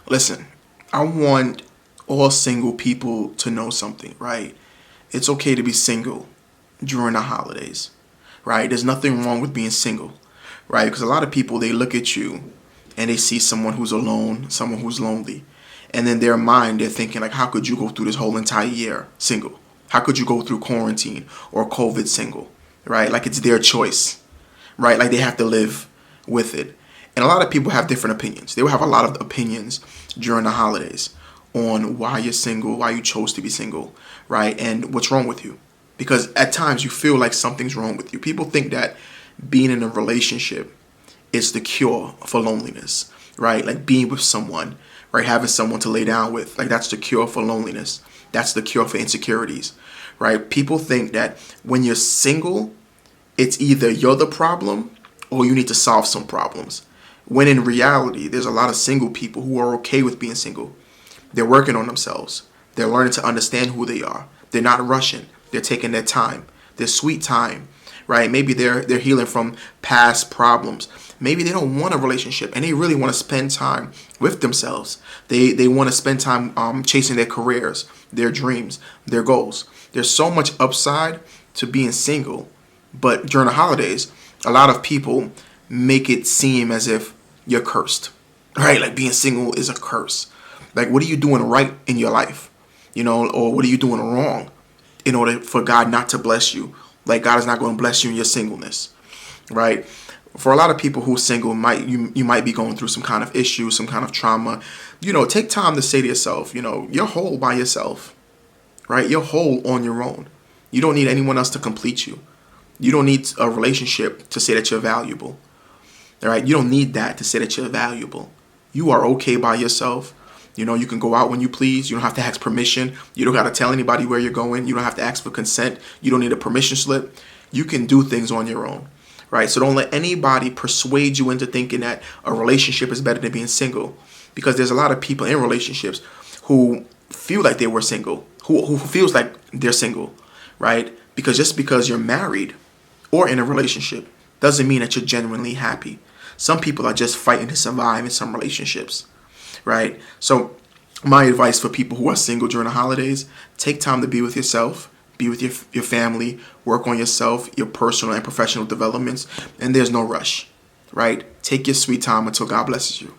Listen, I want all single people to know something, right? It's okay to be single during the holidays, right? There's nothing wrong with being single, right? Because a lot of people, they look at you and they see someone who's alone, someone who's lonely. And in their mind, they're thinking, like, how could you go through this whole entire year single? How could you go through quarantine or COVID single, right? Like it's their choice, right? Like they have to live with it. And a lot of people have different opinions. They will have a lot of opinions during the holidays on why you're single, why you chose to be single, right? And what's wrong with you. Because at times you feel like something's wrong with you. People think that being in a relationship is the cure for loneliness, right? Like being with someone, right? Having someone to lay down with, like that's the cure for loneliness. That's the cure for insecurities, right? People think that when you're single, it's either you're the problem or you need to solve some problems. When in reality, there's a lot of single people who are okay with being single. They're working on themselves. They're learning to understand who they are. They're not rushing. They're taking their time, their sweet time, right? Maybe they're healing from past problems. Maybe they don't want a relationship and they really want to spend time with themselves. They want to spend time chasing their careers, their dreams, their goals. There's so much upside to being single, but during the holidays, a lot of people make it seem as if you're cursed, right? Like being single is a curse. Like, what are you doing right in your life? Or what are you doing wrong in order for God not to bless you? Like, God is not going to bless you in your singleness, right? For a lot of people who are single, you might be going through some kind of issue, some kind of trauma. Take time to say to yourself, you're whole by yourself, right? You're whole on your own. You don't need anyone else to complete you. You don't need a relationship to say that you're valuable, all right? You don't need that to say that you're valuable. You are okay by yourself. You can go out when you please. You don't have to ask permission. You don't got to tell anybody where you're going. You don't have to ask for consent. You don't need a permission slip. You can do things on your own, right? So don't let anybody persuade you into thinking that a relationship is better than being single, because there's a lot of people in relationships who feel like they were single, who feels like they're single, right? Because just because you're married or in a relationship doesn't mean that you're genuinely happy. Some people are just fighting to survive in some relationships, right? So my advice for people who are single during the holidays, take time to be with yourself, be with your family, work on yourself, your personal and professional developments, and there's no rush, right? Take your sweet time until God blesses you.